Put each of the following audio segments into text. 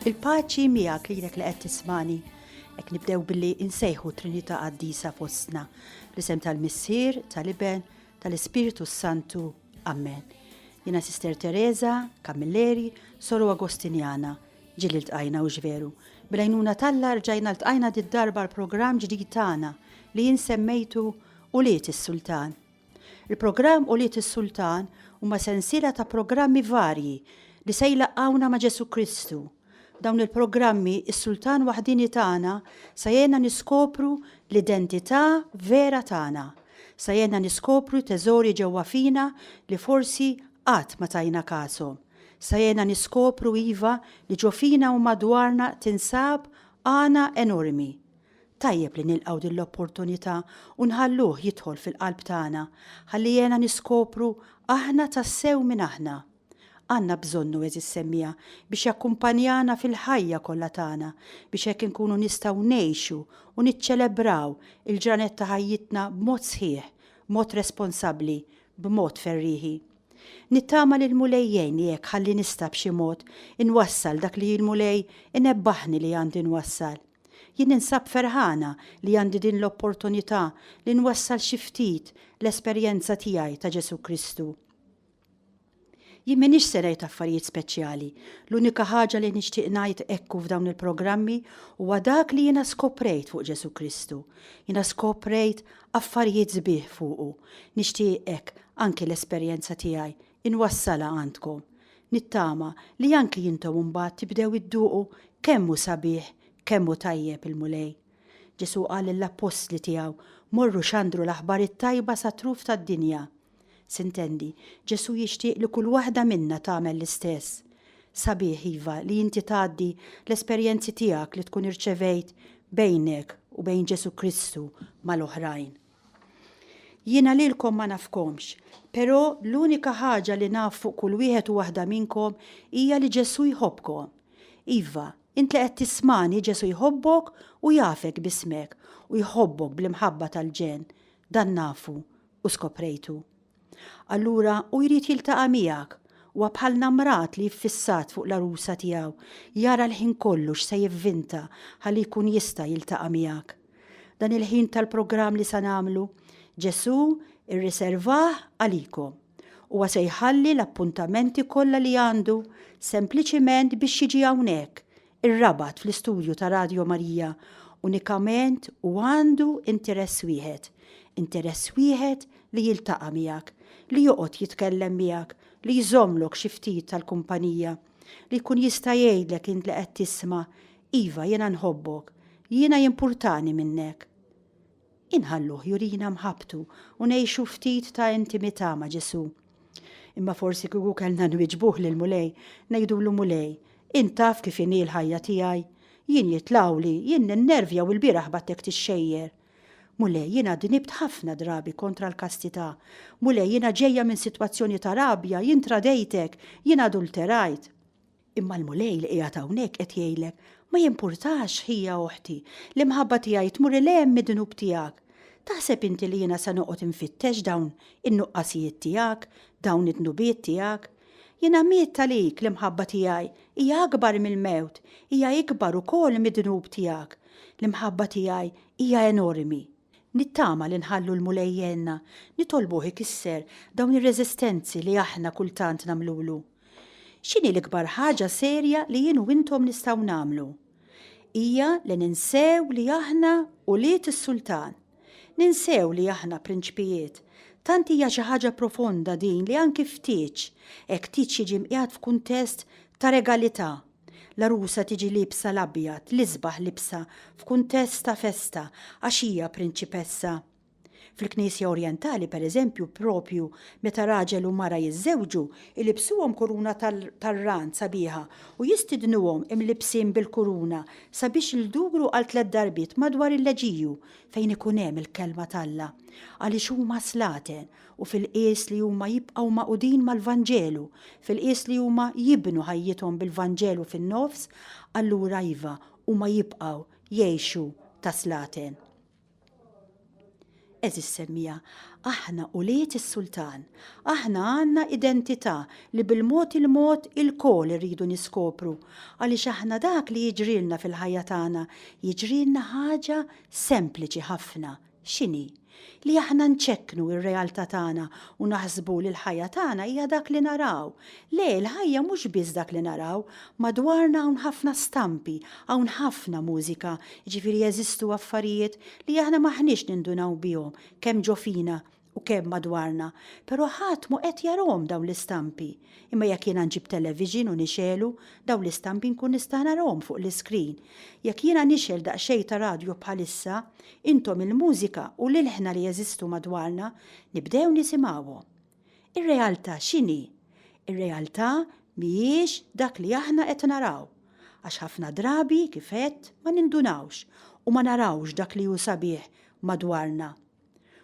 Il-paċi miegħek lilek li qed tismani. Hekk nibdew billi insejħu Trinità Qaddisa fostna bl-isem tal-Missier, tal-Iben, tal-Ispiritu Santu. Amen. Jiena Sister Teresa Camilleri, Soro Agostinjana, ġili ltqajna u ġveru. Bil-għajnuna Alla rġajna ltqajna darba l-programm ġdid tagħna li jinsemmejtu Uliet is-Sultan. Il-programm Uliet is-Sultan huma sensiela ta' programmi varji li se jlaqqawna ma' Ġesu Kristu. Dawn il-programmi is-Sultan waħdini tagħna sajjena niskopru l-identità vera tagħna. Sajjena niskopru teżori ġewwa fina li forsi qatt ma tajna kasom. Sajjena niskopru iva li ġo fina u madwarna tinsab għana enormi. Tajjeb li nilqgħu din l-opportunità u nħalluh jidħol fil-qalb tagħna, ħalli jena niskopru aħna tassew minn aħna. Għanna bżonnu eżis semmija biex jakkumpanjana fil-ħajja kollha tagħna, biex hekk inkunu nistgħu ngħixu u niċċelebraw il-ġranet ta' ħajjitna b'mod sħiħ, b'mod responsabbli, b'mod ferriħi. Nittama lil mulejjejn jekk ħalli nista' b'xi mod inwassal dak li l-mulej inebbaħni li għandi nwassal. Jien ninsab ferħana li għandi din l-opportunità li nwassal xi ftit l-esperjenza tiegħi ta' Ġesu Kristu. Jien m'iniex se ngħid affarijiet speċjali. L-unika ħaġa li nixtieq ngħid hekk f'dawn il-programmi huwa dak li jiena skoprejt fuq Ġesu Kristu. Jiena skoprejt affarijiet sbieħ fuqu. Nixtieq hekk anke l-esperjenza tiegħi inwassala għandkom. Nittama li anke jintom imbagħad tibdew idduqu kemm hu sabiħ, kemm hu tajjeb il-mulej. Ġesu qal lill-apostli tiegħu morru xandru l-aħbar it-tajba sa truf tad-dinja. Sintendi, Ġesu jixtieq li kull waħda minna tagħmel l-istess. Sabiħ iva li inti tgħaddi l-esperjenzi tiegħek li tkun irċevejt bejnek u bejn Ġesu Kristu mal-oħrajn. Jiena lilkom ma nafkomx, però l-unika ħaġa li naf fuq kull wieħed u waħda minnkom hija li Ġesu jħobbkom. Iva, int li qed tismani Ġesu jħobbok u jafek bismek u jħobbok bl-imħabba tal-ġen. Dan nafu u skoprejtu. Allura u jrid jiltaqa' miegħek u bħal namrat li jiffissat fuq l-arusa tiegħu jara l-ħin kollu x'se jivvinta ħalli jkun jista' jiltaqa' miegħek. Dan il-ħin tal-programm li se nagħmlu Ġesu irriservah għalikom. Huwa se jħalli l-appuntamenti kollha li għandu sempliċiment biex jiġi hawnhekk irrabat fl-istudju ta' Radio Marija unikament u għandu interess wieħed li jiltaqa' miegħek, li joqgħod jitkellem miegħek, li jżommlok xi ftit tal-kumpanija, li jkun jista' jgħidlek int li qed tisma' iva jiena nħobbok, jiena jimpurtani minnek. Inħalluh jurina mħabtu u ngħixu ftit ta' intimità ma' Ġesu. Imma forsi kieku kellna nwieġbuh lil mulej, ngħidulu mulej, int taf kif inhi l-ħajja tiegħi, jien jitlawli, jien ninnervja u l-bieraħ battek tixxejjer. Mulej, jiena dnibt ħafna drabi kontra l-kastità. Mulej, jiena ġejja minn sitwazzjoni ta' rabja, jien tradejtek, jien adulterajt. Imma l-mulej li qiegħed hawnhekk qed jgħidlek, ma jimpurtax ħija oħti, l-imħabba tiegħi tmur il-hemm mid-dnub tiegħek. Taħseb inti li jiena se noqgħod infittex dawn in-nuqqasijiet tiegħek, dawn id-dnubiet tiegħek. Jiena miet talik l-imħabba tiegħi hija akbar mill-mewt, hija ikbar ukoll mid-dnub tiegħek. L-imħabba tiegħi hija enormi. Nittama li nħallu l-mulejjenna, nitolbuh ikisser dawn ir-reżistenzi li aħna kultant namlulu. X'inhi l-ikbar ħaġa serja li jien u intom nistgħu nagħmlu? Hija li ninsew li aħna Uliet is-Sultan. Ninsew li aħna prinċpijiet. Tant hija xi ħaġa profonda din li anki ftit hekk tiġi mqiegħed f'kuntest ta' regalità. L-arusa tiġi libsa l-abjad, l-isbaħ libsa f'kuntest ta' festa għax hija prinċipessa. Fil-Knisja Orjentali pereżempju propju meta raġel u mara jiżżewġu ilibsuhom kuruna tar-ran sabiħa u jistidnuhom imlibsin bil-kuruna sabiex ilduru għal 3 darbiet madwar il-leġiju fejn ikun hemm il-kelma talla għaliex huma slaten u fil-qies li huma jibqgħu maqudin mal-Vanġelu, fil-qies li huma jibnu ħajjithom bil-Vanġelu fin-nofs, allura iva huma jibqgħu jgħixu ta' slaten. Eżis semmija, aħna uliet is-sultan, aħna għandna identità li bil-mod il-kol irridu niskopru, għaliex aħna dak li jiġrilna fil-ħajja tagħna jiġrilna ħaġa sempliċi ħafna. X'inhi? Li aħna nċekknu r-realtà tagħna u naħsbu li l-ħajja tagħna hija dak li naraw. Le, l-ħajja mhux biss dak li naraw, madwarna hawn ħafna stampi, hawn ħafna mużika, ġifieri jeżistu affarijiet li aħna maħniex nindunaw bihom kemm ġo fina u kemm madwarna, però ħadd mu qed jarahom dawn l-istampi. Imma jekk jiena nġib television u nixelu, dawn l-istampi nkun nista' narahom fuq l-iskrin. Jekk jiena nixel daqsxejn ta' radju bħalissa, intom il-mużika u l-ilħna li jeżistu madwarna nibdew nisimgħuhom. Ir-realtà x'inhi? Ir-realtà mhijiex dak li aħna qed naraw. Għax ħafna drabi kif għedt ma nindunawx u ma narawx dak li hu sabiħ madwarna.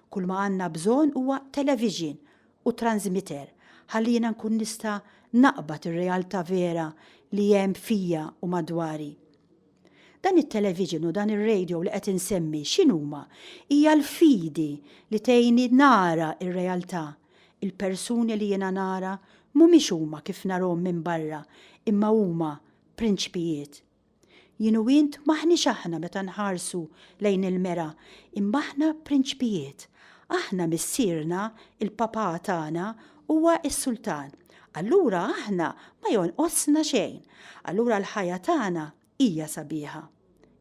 Kull ma għandna bżonn huwa television u transmitter ħalli jiena nkun nista' naqbad ir-realtà vera li hemm fija u madwari. Dan it-television u dan ir-radio li qed insemmi x'inhuma? Hija l-fidi li tgħinni nara r-realtà. Il-persuni li jiena nara mhumiex huma kif narahom minn barra, imma huma prinċpijiet. Jien u int maħniex aħna meta nħarsu lejn il-mera, imma aħna prinċpijiet. Aħna missierna il-papa tagħna huwa s-sultan. Allura aħna ma jonqosna xejn. Allura l-ħajja tagħna hija sabiħa.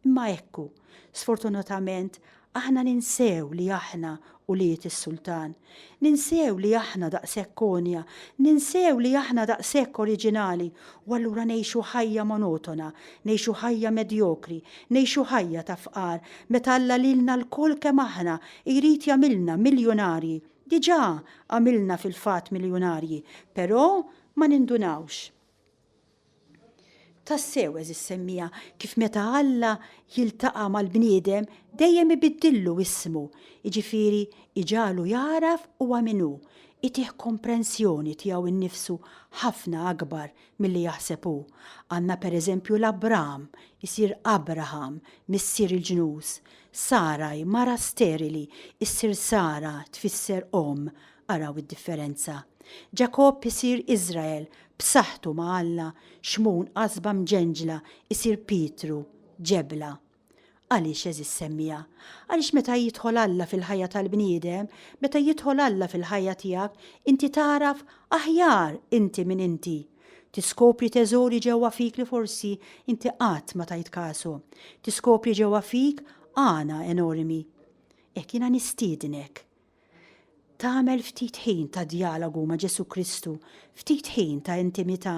Imma ekku, sfortunatament aħna ninsew li aħna uliet is-sultan. Ninsew li aħna daqshekk konja, ninsew li aħna daqshekk oriġinali, u allura ngħixu ħajja monotona, ngħixu ħajja medjokri, ngħixu ħajja ta' fqar, meta Alla lilna l-kol kemm aħna jrid jagħmilna miljonarji. Diġà għamilna fil-fatt miljonarji, però ma nindunawx. Tassew eżis semmija kif meta Alla jiltaqa' mal-bniedem dejjem ibiddillu ismu, jiġifieri iġalu jaraf huwa minnu, itih komprensjoni tiegħu innifsu ħafna akbar milli jaħseb hu. Għandna pereżempju l-Abram isir Abraham missier il-ġnus, Saraj mara sterili issir Sara tfisser araw id-differenza. Ġakob isir Iżrael b'saħħtu ma' Alla, xmun qasba mġenġla isir Pietru ġebla. Għaliex eżis semmija? Għaliex meta jidħol Alla fil-ħajja tal-bniedem, meta jidħol Alla fil-ħajja tiegħek, inti taraf aħjar inti minn inti. Tiskopri teżori ġewwa fik li forsi inti qatt ma tajt kasu. Tiskopri ġewwa fik għana enormi. Jiena nistiednek. Tagħmel ftit ħin ta' dialogu ma' Ġesu Kristu, ftit ħin ta' intimità,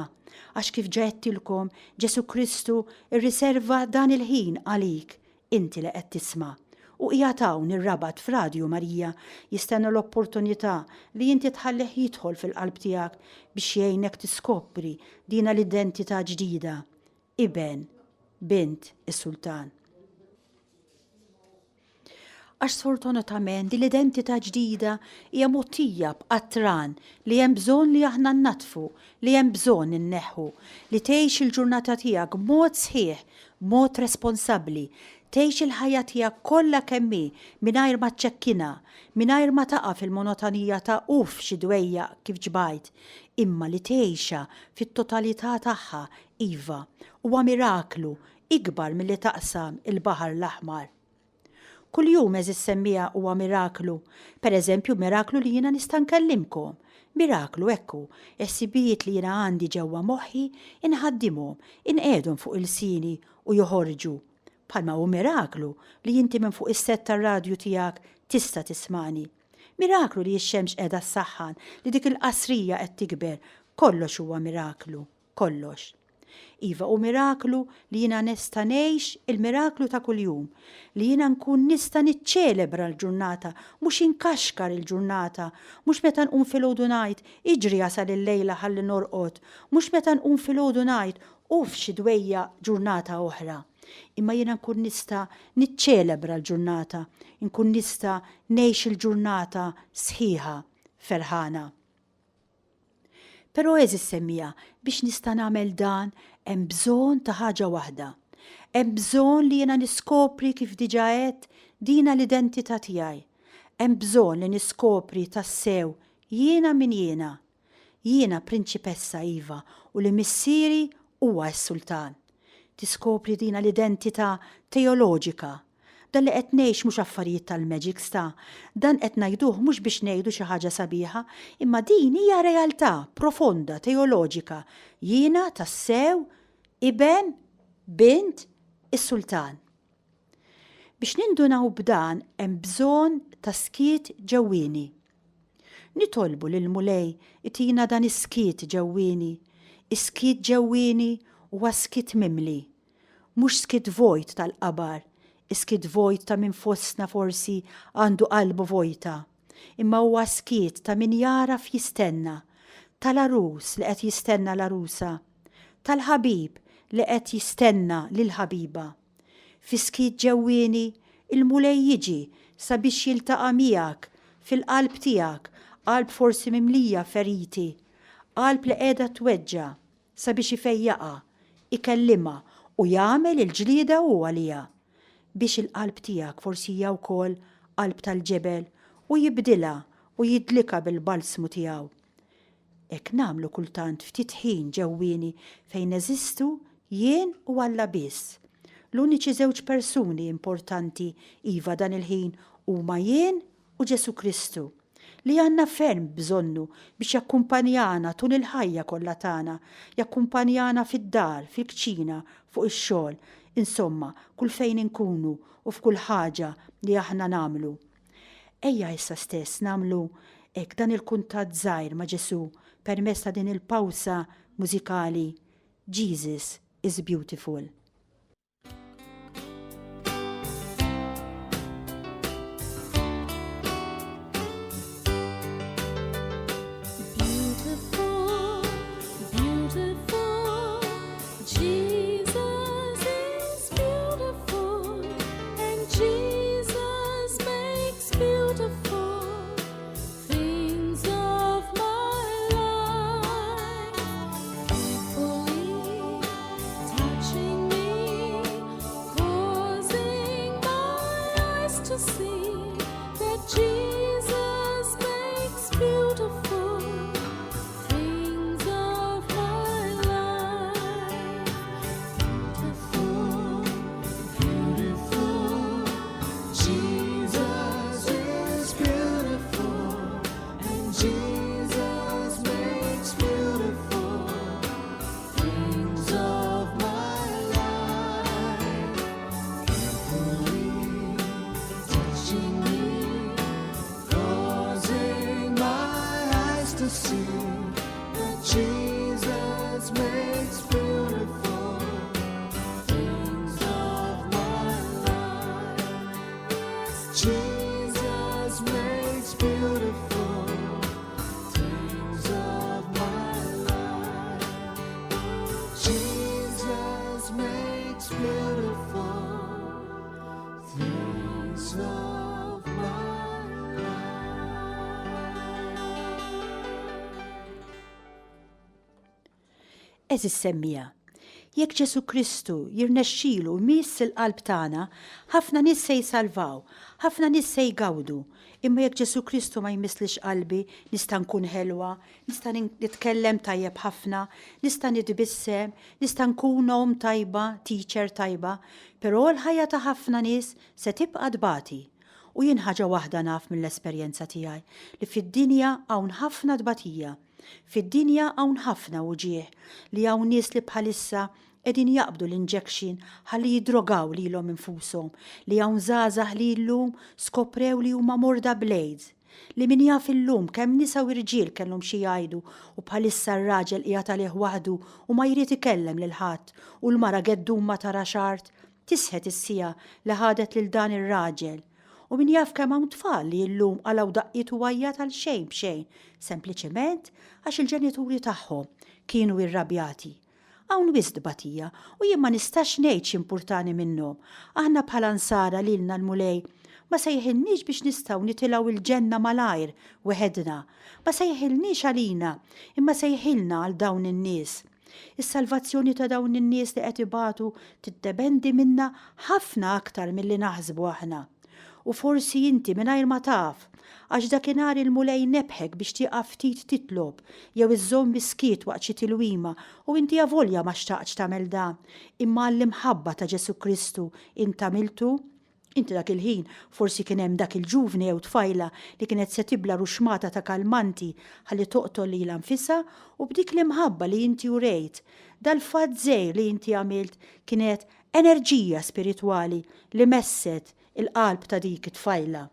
għax kif ġettilkom Ġesu Kristu irriserva dan il-ħin għalik, inti li qed tisma'. U qiegħed hawn ir-rabat f'Radju Marija jistenna l-opportunità li inti tħallih jidħol fil-qalb tiegħek biex jgħinek tiskopri dina l-identità ġdida. Iben, bint is-Sultan. Għax sfortunatament din l-identità ġdida hija mogħtija b'qattran li hemm bżonn li aħna nnatfu, li hemm bżonn inneħħu, li tgħix il-ġurnata tiegħek b'mod sħiħ, b'mod responsabbli, tgħix il-ħajja tiegħek kollha kemm hi mingħajr ma tċekkina, mingħajr ma taqa' fil-monotonija ta' uf xi dwejja kif ġbajt, imma li tgħixha fit-totalità tagħha iva huwa miraklu ikbar milli taqsam il-Baħar l-Aħmar. Kull jum eżis semmija huwa miraklu. Pereżempju miraklu li jiena nista' nkellimkom. Miraklu ekku, essibijiet li jiena għandi ġewwa moħħi inħaddimhom, inqedhom fuq il-sini u joħorġu. Bħalma hu miraklu li inti minn fuq is-set tar-radju tiegħek tista' tismani. Miraklu li x-xemx qiegħda ssaħħan, li dik il-qasrija qed tikber. Kollox huwa miraklu, kollox. Iva u miraklu li jiena nista' ngħix il-miraklu ta' kuljum, li jiena nkun nista' niċċelebra l-ġurnata, mhux inkaxkar il-ġurnata, mhux meta nqum filgħodu ngħid iġri jasal il-lejla ħalli norqod, mhux meta nqum filgħodu ngħid uf xi dwejja ġurnata oħra. Imma jiena nkun nista' niċċelebra l-ġurnata, nkun nista' ngħix il-ġurnata sħiħa, ferħana. Però eżis semmija biex nista' nagħmel dan hemm bżonn ta' ħaġa waħda. Hemm bżonn li jiena niskopri kif diġà għedt dina l-identità tiegħi. Hemm bżonn li niskopri tassew jiena min jiena. Jiena prinċipessa Iva u li missieri huwa s-sultan. Tiskopri dina l-identità teoloġika. Dan li qed ngħix mhux affarijiet tal-magic sta, dan qed ngħiduh mhux biex ngħidu xi ħaġa sabiħa, imma din hija realtà profonda teoloġika. Jiena tassew iben bint is-sultan. Biex nindunaw b'dan hemm bżonn ta' skiet ġewwieni. Nitolbu lil Mulej itina dan is-skiet ġewwieni. Is-skiet ġewwieni huwa skiet mimli. Mhux skiet vojt tal-qabar, iskiet vojt ta' min fostna forsi għandu qalbu vojta. Imma huwa skiet ta' min jaraf jistenna, tal-arus li qed jistenna l-arusa, tal-ħabib li qed jistenna lil-ħabiba. Fi skiet ġewwieni il-Mulej jiġi sabiex jiltaqa' miegħek fil-qalb tiegħek, qalb forsi mimlija feriti, qalb li qiegħda tweġġa' sabiex ifejjaqa', ikellimha u jagħmel il-ġlieda u għalija biex il-qalb tiegħek forsi hija wkoll qalb tal-ġebel u jibdilha u jidlika bil-balsmu tiegħu. Hekk nagħmlu kultant ftit ħin ġewwieni fejn eżistu jien u Alla biss. L-uniċi żewġ persuni importanti iva dan il-ħin huma jien u Ġesu Kristu li għandna ferm bżonnu biex jakkumpanjana tul il-ħajja kollha tagħna, jakkumpanjana fid-dar, fil-kċina, fuq ix-xogħol, insomma, kull fejn inkunu u f'kull ħaġa li aħna nagħmlu. Ejja issa stess nagħmlu hekk dan il-kuntatt żgħir ma' Ġesu permezz ta' din il-pawsa mużikali Jesus is beautiful. Eżis semmija. Jekk Ġesu Kristu jirnexxielu miss il-qalb tagħna, ħafna nies se jsalvaw, ħafna nies se jgawdu. Imma jekk Ġesu Kristu ma jmisslix qalbi, nista' nkun ħelwa, nista' nitkellem tajjeb ħafna, nista' nitbissem, nista' nkun om tajba, teacher tajba, però l-ħajja ta' ħafna nies se tibqa' dbati. U jien ħaġa waħda naf mill-esperjenza tiegħi li fid-dinja hawn ħafna dbatija. Fid-dinja hawn ħafna uġieħ li hawn nies li bħalissa qegħdin jaqbdu l-injection ħalli jidrogaw lilhom infushom, li hawn żgħażagħ li llum skoprew li huma morda blades, li min jaf illum kemm nisa u irġiel kellhom xi jgħidu u bħalissa r-raġel qiegħed għalih waħdu u ma jrid ikellem lil ħadd u l-mara geddum ma tara xart, tisħet is-sija li ħadet lil dan ir-raġel. U min jaf kemm hawn tfal li llum għalaw daqqiet u għajjat għal xejn b'xejn, sempliċement għax il-ġenituri tagħhom kienu irrabjati. Hawn wisq dbatija u jien ma nistax ngħid x'importani minnhom. Aħna bħala nsara lilna l-Mulej ma sejħilniex biex nistgħu nitilgħu il-ġenna malajr weħedna. Ma sejħilniex għalina, imma sejħilna għal dawn in-nies. Is-salvazzjoni ta' dawn in-nies li qed ibatu tiddependi minna ħafna aktar milli naħsbu aħna. u forsi inti mingħajr ma taf għax dakinhar il-mulej nebħek biex tieqaf ftit titlob jew iżżomm biskiet waqt xi tilwima u inti avolja ma xtaqx tagħmel dan, imma l-imħabba ta' Ġesu Kristu int għamiltu. Inti dak il-ħin forsi kien hemm dak il-ġuvni jew tfajla li kienet se tibla ruxmata ta' kalmanti ħalli toqtol lilha nfisha u b'dik l-imħabba li inti urejt dal-fatt żgħir li inti għamilt kienet enerġija spiritwali li messet il-qalb ta' dik it-tfajla.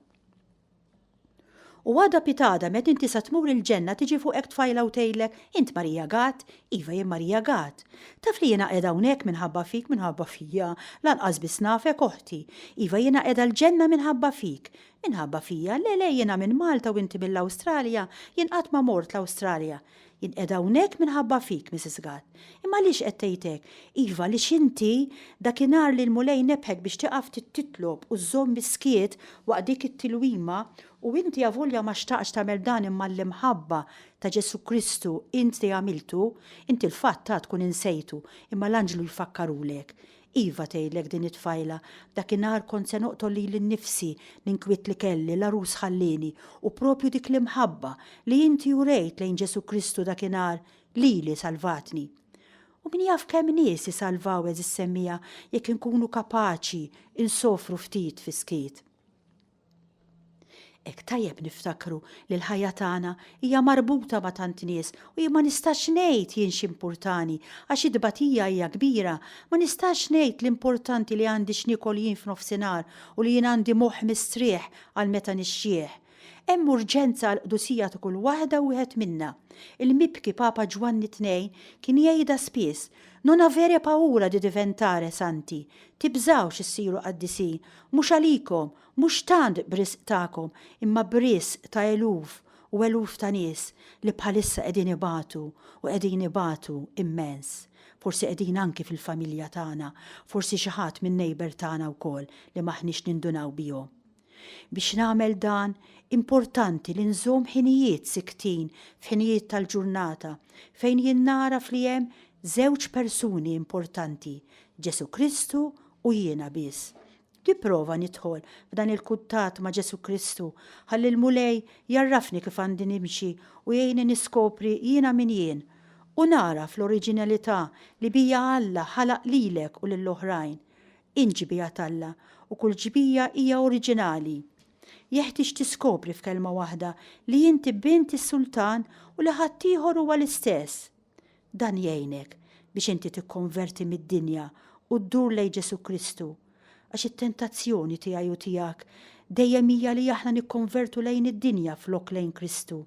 U għada pitada met inti sa tmur il-ġenna tiġi fuqek tfajla u tgħidlek int Marija Gat, iva jien Marija Gat. Taf li jiena qiegħda hawnhekk minħabba fik, minħabba fija, lanqas biss nafek oħti. Iva jiena qiegħda l-ġenna minħabba fik, minħabba fija, le jiena minn Malta u inti mill-Awstralja, jien qatt ma mort l-Awstralja. Jien qiegħda hawnhekk minħabba fik, Mrs. Gat. Imma għaliex qed tgħidlek? Iva li inti dakinhar li l-mulej nebħek biex tieqaf titlob u żżomm biskiet waqt dik it-tilwima u inti avolja ma xtaqx tagħmel dan imma l-imħabba ta' Ġesu Kristu inti għamiltu, inti l-fatt ta' tkun insejtu imma l-anġlu jfakkarulek. Iva tgħidlek din it-tfajla, dakinhar kont se noqtol lili nnifsi l-inkwiet li kelli l-arus ħallini u propju dik l-imħabba li inti urejt lejn Ġesu Kristu dakinhar lili salvatni. U min jaf kemm nies isalvaw eżis semmija jekk inkunu kapaċi insofru ftit fi skiet. Ek tajjeb niftakru li l-ħajja tagħna hija marbuta ma' tant nies u jien ma nistax ngħid jien x'importani għax id-dbatija hija kbira, ma nistax ngħid l-importanti li għandi x'nikol jien f'nofsinhar u li jien għandi moħħ mistrieħ għal meta nixxieħ. Hemm urġenza għal qdusija ta' kull waħda u wieħed minna. Il-mibki Papa Ġwanni II kien jgħidha spiss, non avere paura di diventare santi, tibżawx issiru qaddisin, mhux għalikom, mhux tant b'risq tagħkom, imma b'risq ta' eluf u eluf ta' nies li bħalissa qegħdin ibatu u qegħdin ibatu immens. Forsi qegħdin anki fil-familja tagħna, forsi xi ħadd min-nejber tagħna wkoll li maħniex nindunaw bihom. Biex nagħmel dan, importanti li nżomm ħinijiet siktin f'ħinijiet tal-ġurnata fejn jien naraf li hemm żewġ persuni importanti, Ġesu Kristu u jiena biss. Tipprova nidħol f'dan il-kuntatt ma' Ġesu Kristu ħalli l-mulej jarrafni kif għandi nimxi u jgħinni niskopri jiena min jien u naraf l-oriġinalità li bija Alla ħalaq lilek u lill-oħrajn. Inġibija Alla u kull ġibija hija oriġinali. Jeħtieġ tiskopri f'kelma waħda li inti bint is-sultan u li ħadd ieħor huwa l-istess. Dan jgħinek biex inti tikkonverti mid-dinja u ddur lejn Ġesu Kristu. Għax it-tentazzjoni tiegħi u tiegħek dejjem hija li aħna nikkonvertu lejn id-dinja flok lejn Kristu.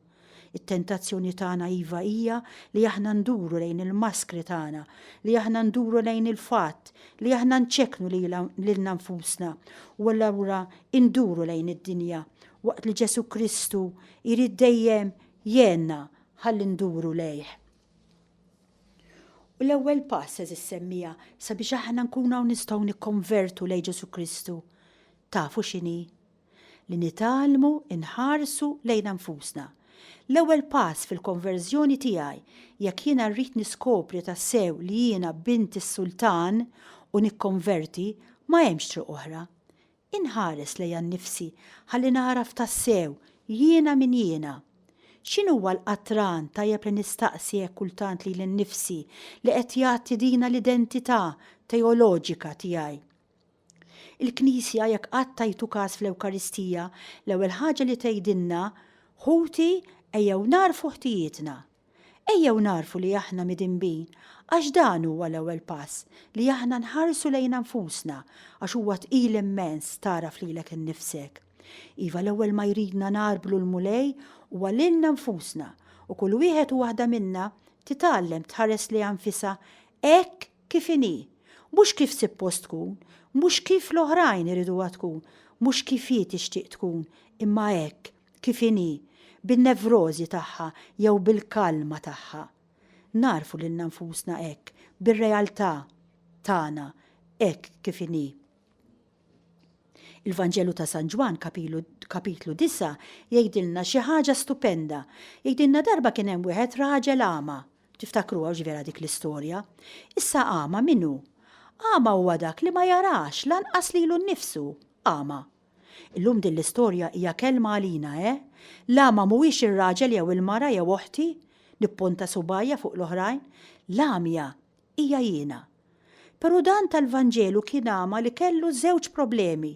It-tentazzjoni tagħna iva hija li aħna nduru lejn il-maskri tagħna, li aħna nduru lejn il-fatt, li aħna nċeknu lilna nfusna u allura induru lejn id-dinja waqt li Ġesu Kristu jrid dejjem jenna ħalli nduru lejh. U l-ewwel pass eżis semmija sabiex aħna nkunu nistgħu nikkonvertu lejn Ġesu Kristu. Tafu x'inhi? Li nitalmu inħarsu lejn nfusna. L-ewwel pass fil-konverżjoni tiegħi jekk jiena rrid niskopri tassew li jiena bint is-sultan u nikkonverti ma hemmx triq oħra. Inħares lejn nnifsi ħalli naraf tassew jiena min jiena. X'inhuwa l-qatran tajjeb li nistaqsi hekk kultant lil nnifsi li qed jagħti dina l-identità teoloġika tiegħi. Il-Knisja jekk qatt tajtu każ fl-Ewkaristija, l-ewwel ħaġa li tgħidilna ħuti ejjew narfu ħtijietna. Ejjew narfu li aħna midinbin, għax dan huwa l-ewwel pass li aħna nħarsu lejn nfusna għax huwa tqil immens taraf lilek innifsek. Iva l-ewwel ma jridna narblu l-mulej huwa lilna nfusna u kull wieħed u waħda minna titgħallem tħares li anfisha hekk kif inhi, mhux kif suppost tkun, mhux kif l-oħrajn iriduha tkun, mhux kif hi tixtieq tkun, imma hekk kif inhi bin-nevrożi tagħha jew bil-kalma tagħha. Narfu lil nfusna hekk, bir-realtà tagħna hekk kif inhi. Il-Vanġelu ta' San Ġwan kapitlu 9 jgħidilna xi ħaġa stupenda. Jgħidilna darba kien hemm wieħed raġel ama. Tiftakruha ġifiera dik l-istorja. Issa ama minnu? Ama huwa dak li ma jarax lanqas lilu nnifsu ama. Illum din l-istorja hija kelma għalina, L-għama mhuwiex ir-raġel jew il-mara jew oħti nippunta subajja fuq l-oħrajn, l-għamja hija jiena. Però dan tal-Vanġelu kien għama li kellu żewġ problemi.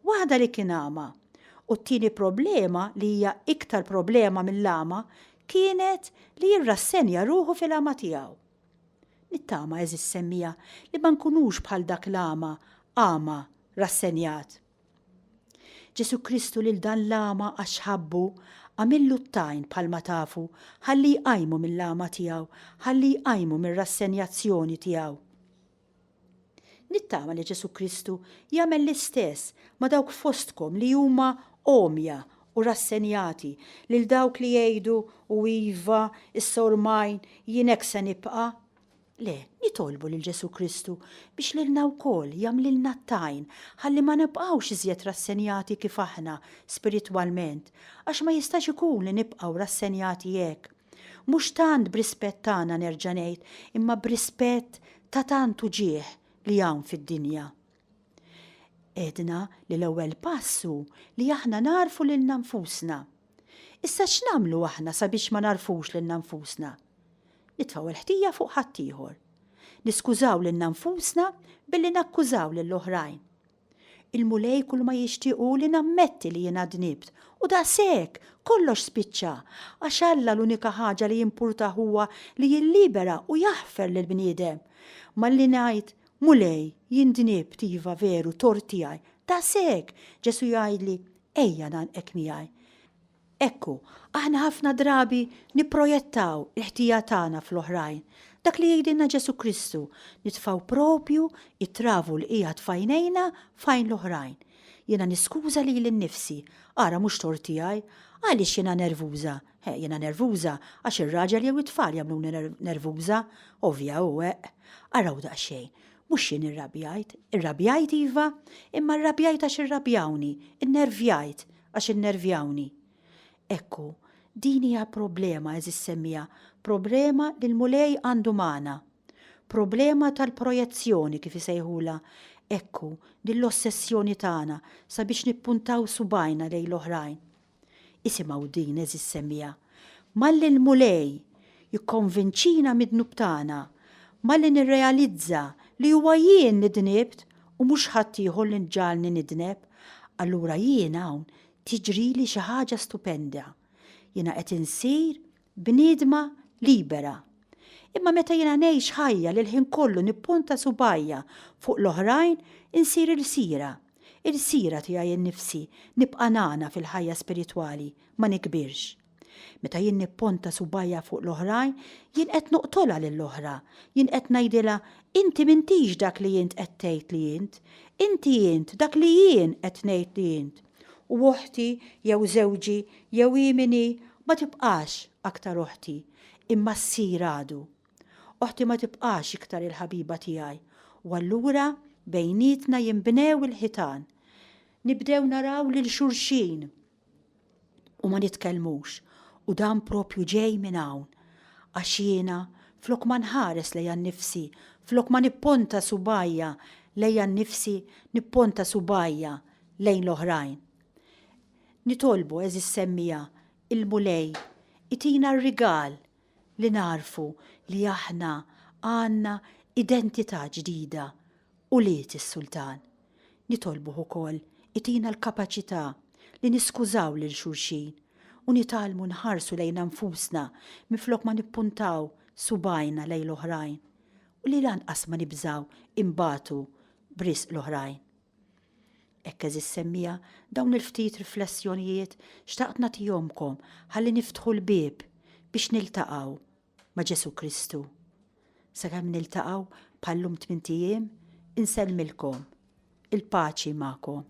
Waħda li kien għama u t-tieni problema li hija iktar problema mill-għama kienet li jirrassenja ruħu fil-għama tiegħu. Nittama eżis semmija li ma nkunux bħal dak l-għama għama rassenjat. Ġesu Kristu lil dan l-għama għax ħabbu għamillu t-tajn bħalma tafu ħalli jqajmu mill-għama tiegħu, ħalli jqajmu mir-rassenjazzjoni tiegħu. Nittama li Ġesu Kristu jagħmel l-istess ma dawk fostkom li huma omja u rassenjati lil dawk li jgħidu u iva is-sormajn jien hekk se nibqa'. Le, nitolbu lil Ġesu Kristu biex lilna wkoll jagħmlilna t-tajn ħalli ma nibqgħux iżjed rassenjati kif aħna spiritwalment, għax ma jistax ikun li nibqgħu rassenjati hekk. Mhux tant b'rispett tagħna nerġa' ngħid, imma b'rispett ta' tantu ġieħ li hawn fid-dinja. Edna li l-ewwel passu li aħna narfu lilna nfusna. Issa x'namlu aħna sabiex ma narfux lilna nfusna? Nitfgħu l-ħtija fuq ħadd ieħor. Niskużaw lilna nfusna billi nakkużaw lill-oħrajn. Il-mulej kull ma jixtiequ li nammetti li jiena dnibt u daqshekk kollox spiċċa għax Alla l-unika ħaġa li jimpurta huwa li jillibera u jaħfer lill-bniedem. Malli ngħid mulej jien dnibt iva veru tort tiegħi, daqshekk Ġesu jgħidli ejja nagħlqek miegħi. Ekku, aħna ħafna drabi nipprojettaw il-ħtija tagħna fl-oħrajn. Dak li jgħidilna Ġesu Kristu, nitfgħu propju it-travu li qiegħed fajnejna fajn l-oħrajn. Jiena niskuża lili nnifsi, ara mhux tort tiegħi, għaliex jiena nervuża. Jiena nervuża għax ir-raġel jew it-tfal jagħmluni nervuża, ovvja hu hekk. Araw daqsxejn, mhux jien irrabjajt iva, imma rrabjajt għax irrabjawni, innervjajt għax innervjawni. Ekku, din hija problema eżis semmija, problema li l-mulej għandu magħna. Problema tal-projezzjoni kif isejħula. Ekku, din l-ossessjoni tagħna sabiex nippuntaw subajna lejn l-oħrajn. Isimgħu din eżis semmija. Malli l-mulej jikkonvinċina mid-dnub tagħna, malli nirrealizza li huwa jien li dnibt u mhux ħadd ieħor li nġalni nidneb, allura jien hawn tiġri li xi ħaġa stupenda. Jiena qed insir bniedma libera. Imma meta jiena ngħix ħajja li l-ħin kollu nippunta subajja fuq l-oħrajn, insir il-sira. Il-sira tiegħi nnifsi nibqa' nagħna fil-ħajja spiritwali, ma nikbirx. Meta jien nippunta subajja fuq l-oħrajn, jien qed noqtolha lill-oħra, jien qed ngħidilha inti m'intix dak li jien qed tgħid li jien, inti jien dak li jien qed ngħid li jien. U oħti jew żewġi jew imini ma tibqax aktar oħti, imma ssir għadu. Oħti ma tibqax iktar il-ħabiba tiegħi, u allura bejnietna jinbnew il-ħitan. Nibdew naraw lil xulxin u ma nitkellmux, u dan propju ġej minn hawn. Għax jiena flok ma nħares lejha nnifsi, flok ma nipponta subajja lejha nnifsi, nipponta subajja lejn l-oħrajn. Nitolbu eżis semmija il-mulej itina r-rigal li narfu li aħna għandna identità ġdida u liet is-sultan. Nitolbu ukoll itina l-kapaċità li niskużaw lil xulxin u nitalmu nħarsu lejn nfusna minflok ma nippuntaw subajna lejn l-oħrajn u li lanqas ma nibżaw imbatu brisq l-oħrajn. Ekk eżis semmija dawn il-ftit riflessjonijiet xtaqt nagħtihomkom ħalli niftħu l-bieb biex niltaqgħu ma' Ġesu Kristu. Sakemm niltaqgħu bħallum 8 ijiem, insellmilkom il-paċi magħkom.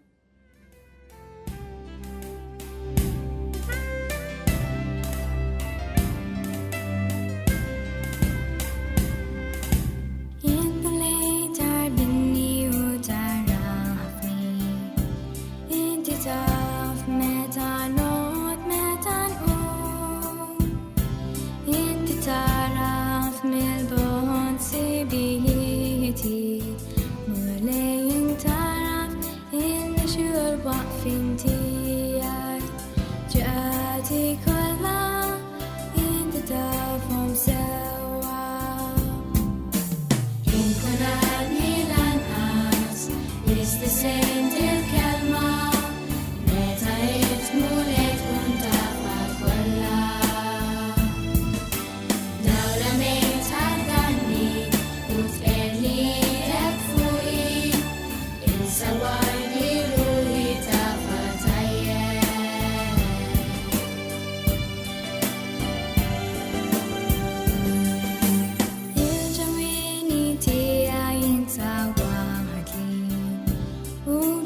Mulej taraf in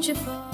شفاء